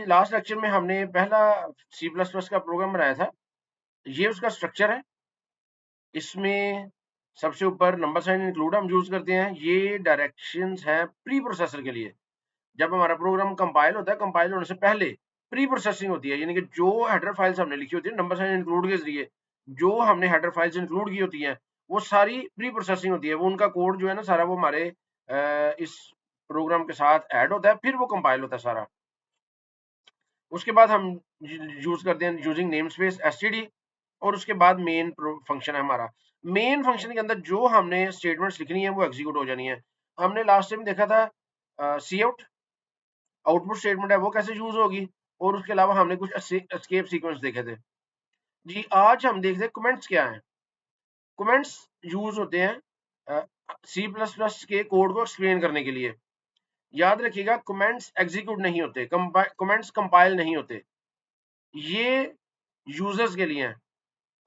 Last lecture में हमने पहला C++ का प्रोग्राम बनाया था। ये उसका स्ट्रक्चर है। इसमें सबसे ऊपर नंबर साइन इंक्लूड हम यूज करते हैं। ये डायरेक्शंस हैं प्री प्रोसेसर के लिए। जब हमारा प्रोग्राम कंपाइल होता है, कंपाइल होने से पहले प्री प्रोसेसिंग होती है, यानी कि जो हेडर फाइल्स हमने लिखी होती है नंबर साइन इंक्लूड के जरिए, जो हमने हेडर फाइल्स इंक्लूड की होती हैं, वो सारी प्री प्रोसेसिंग होती है। वो उनका कोड जो है ना सारा, वो हमारे इस प्रोग्राम के साथ ऐड होता है, फिर वो कंपाइल होता है सारा। उसके बाद हम यूज करते हैं यूजिंग नेम स्पेस std, और उसके बाद मेन फंक्शन है हमारा। मेन फंक्शन के अंदर जो हमने स्टेटमेंट्स लिखनी है वो एग्जीक्यूट हो जानी है। हमने लास्ट टाइम देखा था सी आउट, आउटपुट स्टेटमेंट है वो कैसे यूज होगी, और उसके अलावा हमने कुछ एस्केप सीक्वेंस देखे थे। जी आज हम देखते हैं कमेंट्स क्या हैं। कमेंट्स यूज होते हैं C++ के कोड को एक्सप्लेन करने के लिए। याद रखिएगा, कमेंट्स एग्जीक्यूट नहीं होते, कमेंट्स कंपाइल नहीं होते, ये यूजर्स के लिए हैं।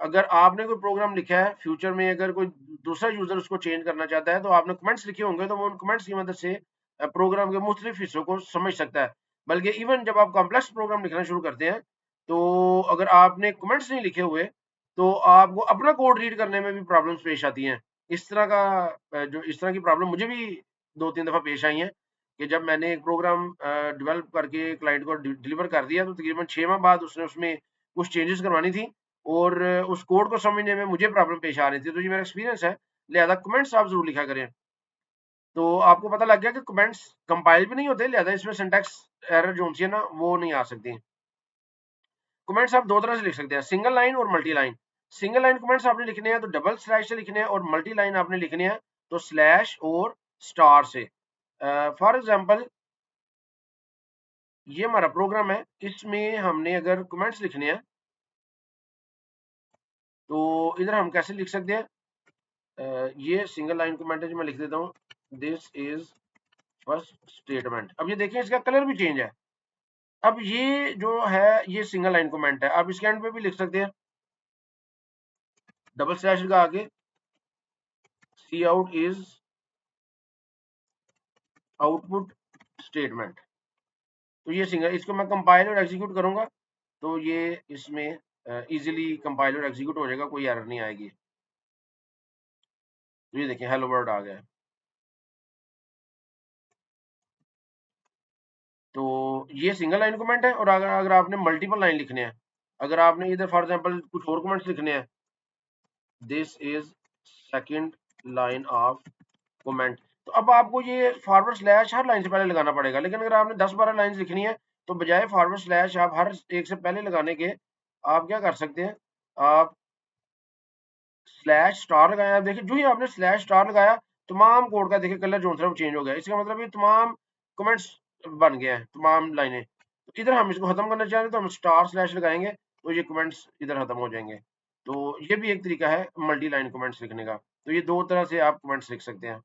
अगर आपने कोई प्रोग्राम लिखा है, फ्यूचर में अगर कोई दूसरा यूजर उसको चेंज करना चाहता है, तो आपने कमेंट्स लिखे होंगे, तो वो उन कमेंट्स की मदद से प्रोग्राम के मुख्तलिफ हिस्सों को समझ सकता है। बल्कि इवन जब आप कॉम्प्लेक्स प्रोग्राम लिखना शुरू करते हैं, तो अगर आपने कमेंट्स नहीं लिखे हुए, तो आपको अपना कोड रीड करने में भी प्रॉब्लम्स पेश आती हैं। इस तरह का इस तरह की प्रॉब्लम मुझे भी 2-3 दफ़ा पेश आई हैं, कि जब मैंने एक प्रोग्राम डेवलप करके क्लाइंट को डिलीवर कर दिया, तो तकरीबन 6 माह बाद उसने उसमें कुछ चेंजेस करवानी थी, और उस कोड को समझने में मुझे प्रॉब्लम पेश आ रही थी। तो ये मेरा एक्सपीरियंस है, लिहाजा कमेंट्स आप जरूर लिखा करें। तो आपको पता लग गया कि कमेंट्स कंपाइल भी नहीं होते, लिहाजा इसमें सिंटैक्स एरर जो होती है ना, वो नहीं आ सकती। कमेंट्स आप दो तरह से लिख सकते हैं, सिंगल लाइन और multi line. Single line comments आपने लिखने हैं तो डबल स्लैश से लिखने हैं, और मल्टी लाइन आपने लिखने हैं तो स्लैश और स्टार से। फॉर एग्जाम्पल, ये हमारा प्रोग्राम है, इसमें हमने अगर कमेंट्स लिखने हैं, तो इधर हम कैसे लिख सकते हैं। ये सिंगल लाइन कमेंट है जो मैं लिख देता हूँ, दिस इज फर्स्ट स्टेटमेंट। अब ये देखिए, इसका कलर भी चेंज है। अब ये जो है, ये सिंगल लाइन कमेंट है। आप इसके एंड पे भी लिख सकते हैं, डबल स्लैश लगा आगे, सी आउट इज आउटपुट स्टेटमेंट। तो ये सिंगल, इसको मैं कंपाइल और एग्जीक्यूट करूंगा, तो ये इसमें इजीली कंपाइल और एग्जीक्यूट हो जाएगा, कोई एरर नहीं आएगी। तो ये देखिए, हेलो वर्ल्ड आ गया है। तो ये सिंगल लाइन कमेंट है। और अगर आपने मल्टीपल लाइन लिखने हैं, अगर आपने इधर फॉर एग्जांपल कुछ और कमेंट्स लिखने हैं, this is second line of comment, तो अब आपको ये फॉरवर्ड स्लैश हर लाइन से पहले लगाना पड़ेगा। लेकिन अगर आपने 10-12 लाइन लिखनी है, तो बजाय फॉरवर्ड स्लैश आप हर एक से पहले लगाने के, आप क्या कर सकते हैं, आप स्लैश स्टार लगाया। आप देखिए, जो ही आपने स्लैश स्टार लगाया, तमाम कोड का देखिए कलर जो है चेंज हो गया। इसका मतलब ये तमाम कमेंट्स बन गए हैं, तमाम लाइनें। तो इधर हम इसको खत्म करना चाह रहे हैं, तो हम स्टार स्लैश लगाएंगे, तो ये कमेंट्स इधर खत्म हो जाएंगे। तो ये भी एक तरीका है मल्टी लाइन कमेंट्स लिखने का। तो ये दो तरह से आप कमेंट्स लिख सकते हैं।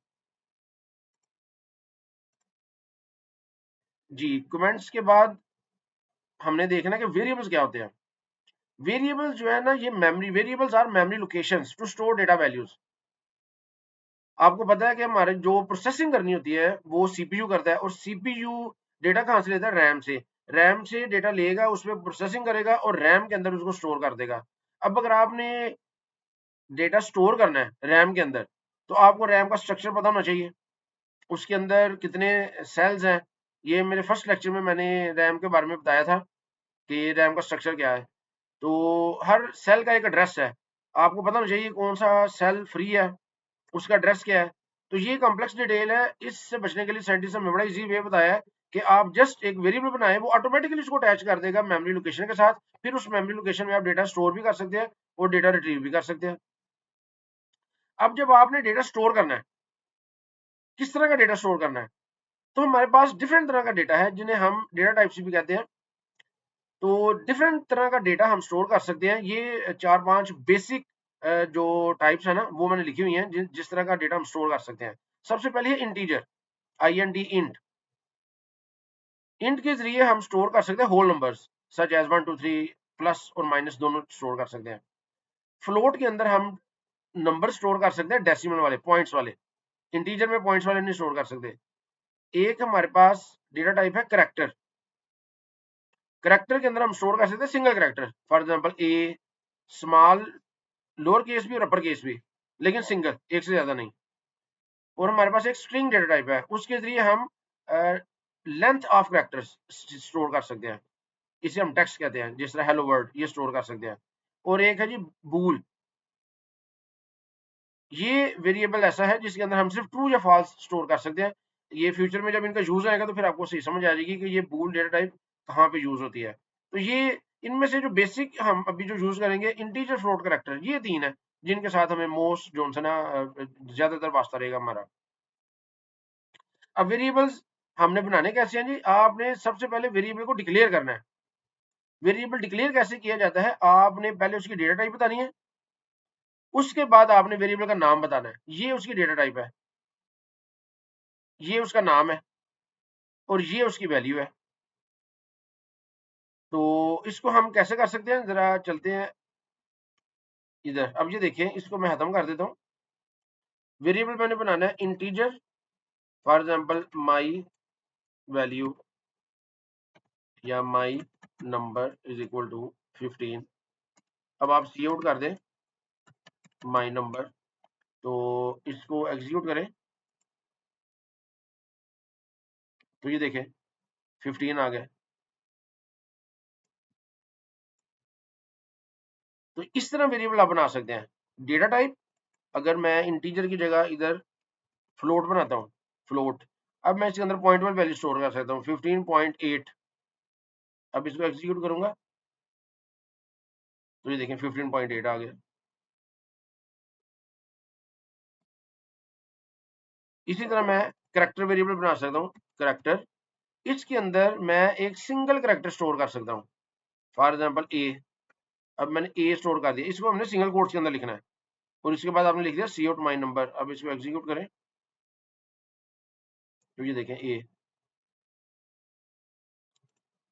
जी, कमेंट्स के बाद हमने देखना कि वेरिएबल्स क्या होते हैं। वेरिएबल्स जो है ना, ये memory variables are memory locations to store data values. आपको पता है कि हमारे जो प्रोसेसिंग करनी होती है वो सीपीयू करता है, और सीपीयू डेटा कहाँ से लेता है, रैम से। रैम से डेटा लेगा, उसमें प्रोसेसिंग करेगा, और रैम के अंदर उसको स्टोर कर देगा। अब अगर आपने डेटा स्टोर करना है रैम के अंदर, तो आपको रैम का स्ट्रक्चर पता होना चाहिए, उसके अंदर कितने सेल्स हैं। ये मेरे फर्स्ट लेक्चर में मैंने रैम के बारे में बताया था कि रैम का स्ट्रक्चर क्या है। तो हर सेल का एक एड्रेस है, आपको पता होना चाहिए कौन सा सेल फ्री है, उसका एड्रेस क्या है। तो ये कॉम्प्लेक्स डिटेल है, इससे बचने के लिए साइंटिस्ट ने बड़ा इजी वे बताया है कि आप जस्ट एक वेरिएबल बनाएं, वो ऑटोमेटिकली उसको अटैच कर देगा मेमोरी लोकेशन के साथ। फिर उस मेमोरी लोकेशन में आप डेटा स्टोर भी कर सकते हैं और डेटा रिट्रीव भी कर सकते हैं। अब जब आपने डेटा स्टोर करना है, किस तरह का डेटा स्टोर करना है, तो हमारे पास डिफरेंट तरह का डेटा है, जिन्हें हम डेटा टाइप्स भी कहते हैं। तो डिफरेंट तरह का डेटा हम स्टोर कर सकते हैं। ये 4-5 बेसिक जो टाइप्स है ना, वो मैंने लिखी हुई हैं, जिस तरह का डेटा हम स्टोर कर सकते हैं। सबसे पहले है इंटीजर, INT इंट। इंट के जरिए हम स्टोर कर सकते हैं whole numbers, such as 1 2 3, plus और माइनस दोनों स्टोर कर सकते हैं। फ्लोट के अंदर हम नंबर स्टोर कर सकते हैं, डेसिमल वाले, पॉइंट्स वाले। इंटीजर में पॉइंट्स वाले नहीं स्टोर कर सकते। एक हमारे पास डेटा टाइप है करैक्टर। करेक्टर के अंदर हम स्टोर कर सकते हैं single character, for example A, small, lower case भी और अपर केस भी, लेकिन सिंगल, एक से ज्यादा नहीं। और हमारे पास एक स्ट्रिंग डेटा टाइप है, उसके जरिए हम लेंथ ऑफ करेक्टर्स स्टोर कर सकते हैं, इसे हम टेक्स्ट कहते हैं, जिस तरह हेलो वर्ल्ड, ये स्टोर कर सकते हैं। और एक है जी बूल, ये वेरिएबल ऐसा है जिसके अंदर हम सिर्फ ट्रू या फॉल्स स्टोर कर सकते हैं। ये फ्यूचर में जब इनका यूज आएगा तो फिर आपको सही समझ आ जाएगी कि ये बूल डेटा टाइप कहाँ पे यूज होती है। तो ये इनमें से जो बेसिक हम अभी जो यूज करेंगे, इंटीजर, फ्लोट, कैरेक्टर, ये तीन है जिनके साथ हमें मोस्ट जो है ना ज्यादातर वास्ता रहेगा हमारा। अब वेरिएबल्स हमने बनाने कैसे हैं जी, आपने सबसे पहले वेरिएबल को डिक्लेयर करना है। वेरिएबल डिक्लेयर कैसे किया जाता है, आपने पहले उसकी डेटा टाइप बतानी है, उसके बाद आपने वेरिएबल का नाम बताना है। ये उसकी डेटा टाइप है, ये उसका नाम है और ये उसकी वैल्यू है। तो इसको हम कैसे कर सकते हैं, जरा चलते हैं इधर। अब ये देखिए, इसको मैं खत्म कर देता हूँ। वेरिएबल मैंने बनाना है integer, for example my value या my number is equal to 15। अब आप सी आउट कर दें माई नंबर, तो इसको एग्जीक्यूट करें, तो ये देखें 15 आ गए। तो इस तरह वेरिएबल आप बना सकते हैं। डेटा टाइप, अगर मैं इंटीजर की जगह इधर फ्लोट बनाता हूँ, फ्लोट, अब मैं इसके अंदर पॉइंट वैल्यू स्टोर कर सकता हूँ 15.8। अब इसको एग्जीक्यूट करूंगा तो ये देखें 15.8 आ गया। इसी तरह मैं करेक्टर वेरिएबल बना सकता हूँ, करेक्टर, इसके अंदर मैं एक सिंगल करेक्टर स्टोर कर सकता हूँ, फॉर एग्जांपल ए। अब मैंने ए स्टोर कर दिया, इसको हमने सिंगल कोट्स के अंदर लिखना है, और इसके बाद आपने लिख दिया सी आउट माई नंबर। अब इसको एग्जीक्यूट करें तो ये देखें ए।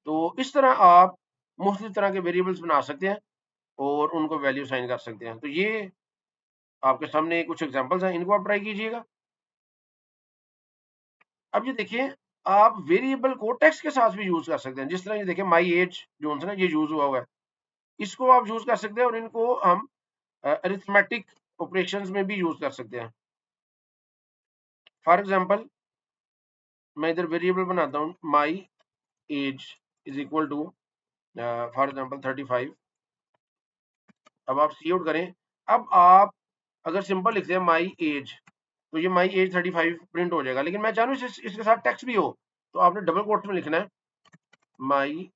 तो इस तरह आप मुख्तलिफ तरह के वेरिएबल्स बना सकते हैं और उनको वैल्यू साइन कर सकते हैं। तो ये आपके सामने कुछ एग्जांपल्स हैं, इनको आप ट्राई कीजिएगा। अब ये देखिए, आप वेरिएबल को टेक्स्ट के साथ भी यूज कर सकते हैं, जिस तरह ये देखिए माई एज जो है ना, ये यूज हुआ है, इसको आप यूज कर सकते हैं और इनको हम अरिथमेटिक ऑपरेशंस में भी यूज कर सकते हैं। फॉर एग्जांपल मैं इधर वेरिएबल बनाता हूँ my age is equal to for example 35। अब आप सी आउट करें। अब आप अगर सिंपल लिखते हैं माई एज, तो ये माई एज 35 प्रिंट हो जाएगा, लेकिन मैं चाहूँ इसके साथ टेक्स्ट भी हो, तो आपने डबल कोट्स में लिखना है my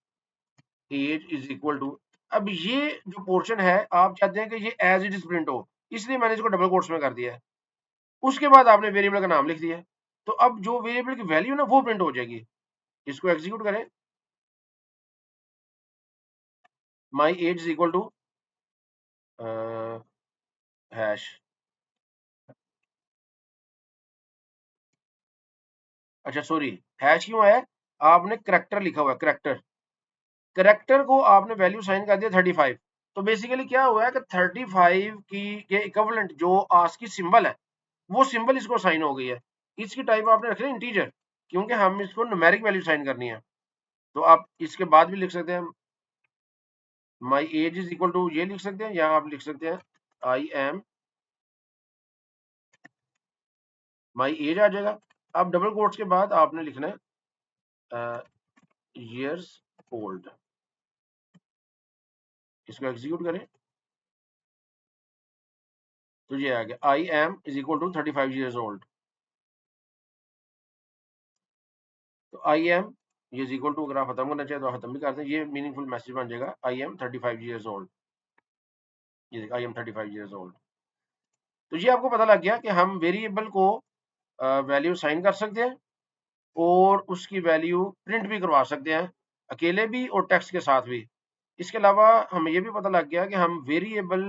age is equal to. अब ये जो पोर्शन है आप चाहते हैं कि ये एज इट इज प्रिंट हो, इसलिए मैंने इसको डबल कोट्स में कर दिया है। उसके बाद आपने वेरिएबल का नाम लिख दिया है, तो अब जो वेरिएबल की वैल्यू ना वो प्रिंट हो जाएगी। इसको एग्जीक्यूट करें, my age is equal to hash. अच्छा सॉरी, हैश क्यों है, आपने करेक्टर लिखा हुआ है, करेक्टर, करेक्टर को आपने वैल्यू साइन कर दिया 35। तो बेसिकली क्या हुआ है कि 35 की के इक्विवेलेंट जो आस की सिंबल है, वो सिंबल इसको साइन हो गई है। इसकी टाइप आपने रखना है इंटीजर, क्योंकि हम इसको न्यूमेरिक वैल्यू साइन करनी है। तो आप इसके बाद भी लिख सकते हैं my age is equal to, ये लिख सकते हैं, या आप लिख सकते हैं आई एम माई एज आ जाएगा। अब डबल कोट्स के बाद आपने लिखना है years old। इसको एग्जीक्यूट करें तो ये आ गया I am is equal to 35 years old। तो आई एम ये इज इक्वल टू, अगर आप खत्म करना चाहे तो खत्म भी कर दें, ये मीनिंगफुल मैसेज बन जाएगा आई एम 35 years old। ये आई एम 35 years old। तो ये आपको पता लग गया कि हम वेरिएबल को वैल्यू साइन कर सकते हैं और उसकी वैल्यू प्रिंट भी करवा सकते हैं, अकेले भी और टेक्स्ट के साथ भी। इसके अलावा हमें ये भी पता लग गया कि हम वेरिएबल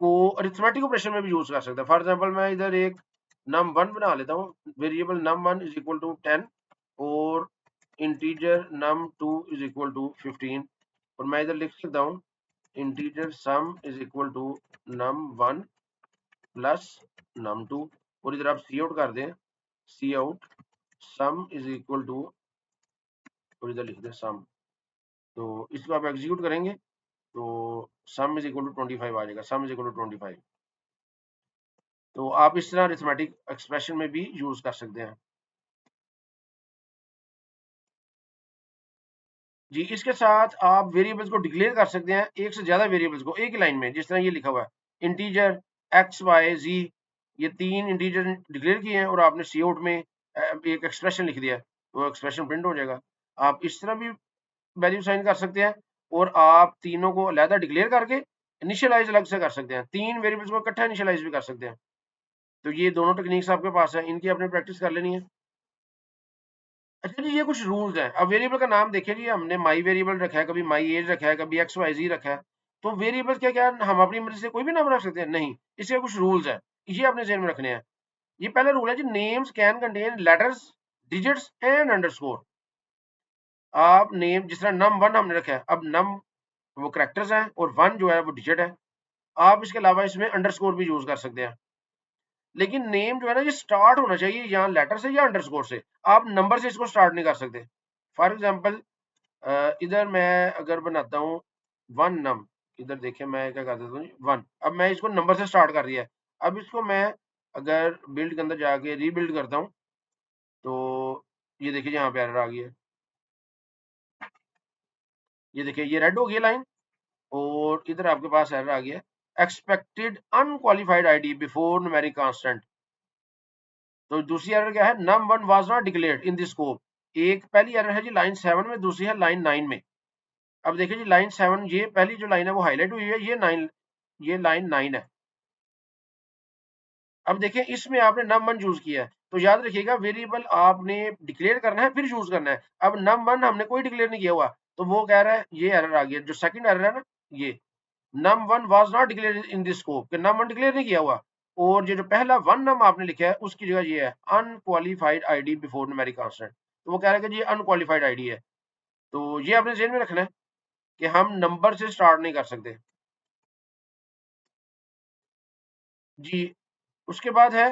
को अरिथमेटिक ऑपरेशन में भी यूज कर सकते हैं। फॉर एग्जांपल मैं इधर एक num1 बना लेता हूँ, variable num1 is equal to 10 और integer num2 is equal to 15। और मैं इधर लिख सकता हूँ integer sum is equal to num1 plus num2। और इधर आप सी आउट कर दें, cout sum is equal to, और इधर लिख दें सम। तो इसको आप एग्जीक्यूट करेंगे तो सम इज इक्वल टू 25 आ जाएगा, सम इज इक्वल टू 25। तो आप इस तरह अरिथमेटिक एक्सप्रेशन में भी यूज कर सकते हैं। जी, इसके साथ आप वेरिएबल्स को डिक्लेयर कर सकते हैं, एक से ज्यादा वेरिएबल्स को एक ही लाइन में, जिस तरह ये लिखा हुआ है इंटीजर एक्स वाई जी, ये 3 इंटीजर डिक्लेयर किए हैं और आपने सी आउट में एक एक्सप्रेशन लिख दिया है, वो एक्सप्रेशन प्रिंट हो जाएगा। आप इस तरह भी वैल्यू साइन कर सकते हैं और आप तीनों को अलहदा डिक्लेयर करके इनिशियलाइज अलग से कर सकते हैं, 3 वेरिएबल्स को इकट्ठा इनिशियलाइज भी कर सकते हैं। तो ये दोनों टेक्निक्स आपके पास है, इनकी आपने प्रैक्टिस कर लेनी है। अच्छा जी, ये कुछ रूल्स हैं। अब वेरिएबल का नाम देखिए जी, हमने माई वेरिएबल रखा है, कभी माई एज रखा है, कभी एक्स वाई जी रखा है। तो वेरिएबल क्या क्या हम अपनी मर्जी से कोई भी नाम रख सकते हैं? नहीं, इसके कुछ रूल्स हैं, ये आपने ज़हन में रखने हैं। ये पहला रूल है जी, names can contain letters, digits and underscore. आप नेम जिस तरह num 1 हमने रखा है, अब num वो कैरेक्टर्स हैं और 1 जो है वो डिजिट है। आप इसके अलावा इसमें अंडरस्कोर भी यूज कर सकते हैं, लेकिन नेम जो है ना ये स्टार्ट होना चाहिए या लेटर से या अंडरस्कोर से। आप नंबर से इसको स्टार्ट नहीं कर सकते। फॉर एग्जाम्पल इधर मैं अगर बनाता हूँ वन नम, इधर देखिए मैं क्या कर देता हूँ वन, अब मैं इसको नंबर से स्टार्ट कर दिया है। अब इसको मैं अगर बिल्ड के अंदर जाके रीबिल्ड करता हूँ तो ये देखिए यहाँ पे एरर आ गया है, ये देखिए ये रेड हो गई लाइन और इधर आपके पास एरर आ गया है expected unqualified ID before numeric constant. तो दूसरी एरर क्या है, num one was not declared in this scope. एक पहली एरर है जी लाइन 7 में, दूसरी है लाइन 9 में। अब देखिए जी लाइन 7, ये पहली जो लाइन है वो हाईलाइट हुई है, ये लाइन 9 है। अब देखिए इसमें आपने नम वन यूज किया है, तो याद रखिएगा वेरिएबल आपने डिक्लेयर करना है फिर यूज करना है। अब नम वन हमने कोई डिक्लेयर नहीं किया हुआ, तो वो कह रहा है, ये एरर आ गया जो सेकंड एरर है ना, ये num one was not declare in this scope, कि नम वन डिक्लेयर नहीं किया हुआ। और ये जो पहला वन नम आपने लिखा है उसकी जगह ये है unqualified ID before numeric constant, तो वो कह रहा है कि ये अनक्वालिफाइड आईडी है। तो ये आपने ध्यान में रखना है कि हम नंबर से स्टार्ट नहीं कर सकते। जी, उसके बाद है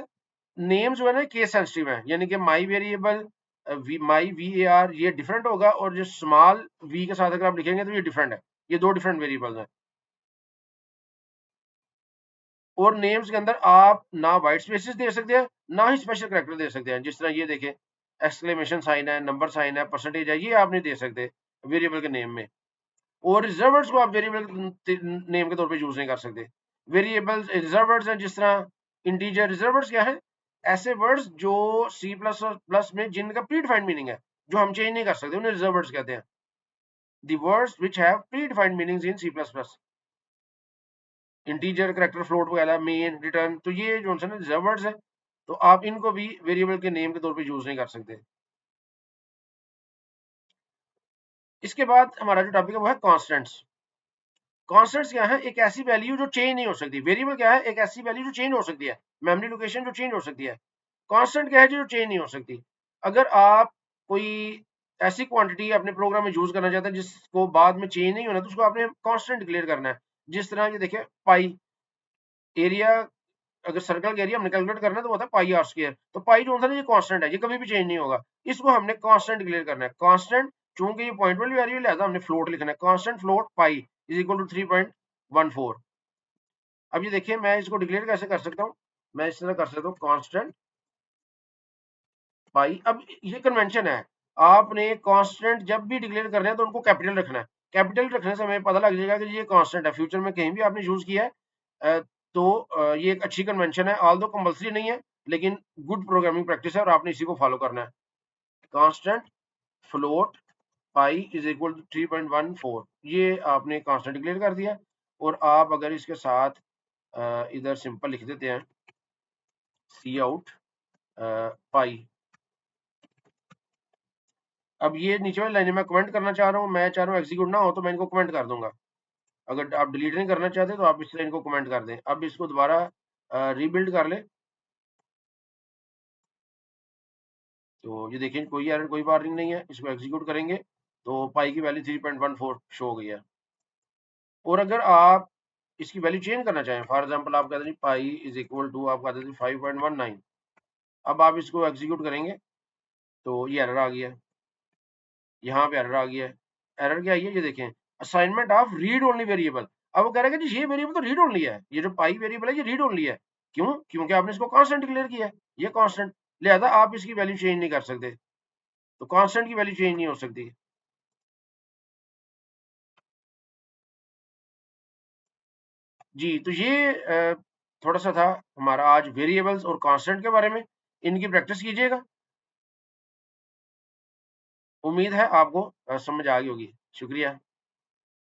नेम जो है ना केस सेंसिटिव है, यानी कि my variable my V A R ये डिफरेंट होगा और जो स्मॉल वी के साथ अगर आप लिखेंगे तो ये डिफरेंट है, ये दो डिफरेंट वेरिएबल्स हैं। और नेम्स के अंदर आप ना वाइट स्पेसेस दे सकते हैं ना ही स्पेशल करेक्टर दे सकते हैं, जिस तरह ये देखें एक्सक्लेमेशन साइन है, नंबर साइन है, परसेंटेज है, ये आप नहीं दे सकते वेरिएबल के नेम में। और रिजर्व वर्ड्स को आप वेरिएबल नेम के तौर पे यूज नहीं कर सकते। वेरिएबल्स रिजर्व वर्ड्स हैं, जिस तरह इंटीजर। रिजर्व वर्ड्स क्या है, ऐसे वर्ड्स जो सी प्लस प्लस में जिनका प्री डिफाइंड मीनिंग है, जो हम चेंज नहीं कर सकते, उन्हें रिजर्व वर्ड्स कहते हैं। The words which have predefined meanings in C plus plus, integer, character, float वगैरह, मेन, रिटर्न, तो ये जो है ना रिजर्व वर्ड्स है, तो आप इनको भी वेरिएबल के नेम के तौर पे यूज नहीं कर सकते। इसके बाद हमारा जो टॉपिक है वो है कॉन्स्टेंट्स। कॉन्स्टेंट्स क्या है, एक ऐसी वैल्यू जो चेंज नहीं हो सकती। वेरिएबल क्या है, एक ऐसी वैल्यू जो चेंज हो सकती है, मेमोरी लोकेशन जो चेंज हो सकती है। कांस्टेंट क्या है जो चेंज नहीं हो सकती। अगर आप कोई ऐसी क्वांटिटी अपने प्रोग्राम में यूज करना चाहते हैं जिसको बाद में चेंज नहीं होना, तो उसको आपने कांस्टेंट डिक्लेयर करना है। जिस तरह ये देखिए पाई एरिया, अगर सर्कल का एरिया हमने कैलकुलेट करना है तो वो होता है पाई आर स्क्वायर। तो पाई जो होता है ना ये कांस्टेंट है, ये कभी भी चेंज नहीं होगा। इसको हमने कांस्टेंट डिक्लेयर करना है। कांस्टेंट चूंकि ये पॉइंट वाली वैल्यू लिहाजा हमने फ्लोट लिखना है। Constant float pi is equal to 3.14। अब ये देखिए मैं इसको डिक्लेयर कैसे कर सकता हूँ, मैं इस तरह कर सकता हूँ कांस्टेंट पाई। अब ये कन्वेंशन है, आपने कांस्टेंट जब भी डिक्लेयर कर रहे हैं तो उनको कैपिटल रखना है। कैपिटल रखने से हमें पता लग जाएगा कि ये कांस्टेंट है, फ्यूचर में कहीं भी आपने यूज किया है तो ये एक अच्छी कन्वेंशन है, ऑल दो कंपल्सरी नहीं है, लेकिन गुड प्रोग्रामिंग प्रैक्टिस है और आपने इसी को फॉलो करना है। Constant float pi is equal to 3.14, ये आपने कांस्टेंट डिक्लेयर कर दिया। और आप अगर इसके साथ इधर सिंपल लिख देते हैं सी आउट पाई। अब ये नीचे वाली लाइन मैं कमेंट करना चाह रहा हूँ, मैं चाह रहा हूँ एग्जीक्यूट ना हो, तो मैं इनको कमेंट कर दूंगा। अगर आप डिलीट नहीं करना चाहते तो आप इस लाइन को कमेंट कर दें। अब इसको दोबारा रीबिल्ड कर ले, तो ये देखिए कोई एरर कोई वार्निंग नहीं है। इसको एग्जीक्यूट करेंगे तो पाई की वैल्यू 3.14 शो हो गई है। और अगर आप इसकी वैल्यू चेंज करना चाहें, फॉर एग्जाम्पल आप कहते हैं पाई इज इक्वल टू, आप कहते हैं 5.19, अब आप इसको एग्जीक्यूट करेंगे तो ये एरर आ गया है, यहाँ पे एरर आ गया है, एरर क्या आई है ये देखें, assignment of read only variable. अब वो कह रहा है कि जी ये वेरिएबल तो रीड ओनली है, ये जो पाई वेरिएबल है ये रीड ओनली है। क्यों? क्योंकि आपने इसको कांस्टेंट डिक्लेयर किया है, ये कांस्टेंट, लिहाजा आप इसकी वैल्यू चेंज नहीं कर सकते, तो कांस्टेंट की वैल्यू चेंज नहीं हो सकती। जी, तो ये थोड़ा सा था हमारा आज वेरिएबल्स और कांस्टेंट के बारे में। इनकी प्रैक्टिस कीजिएगा, उम्मीद है आपको समझ आ गई होगी। शुक्रिया।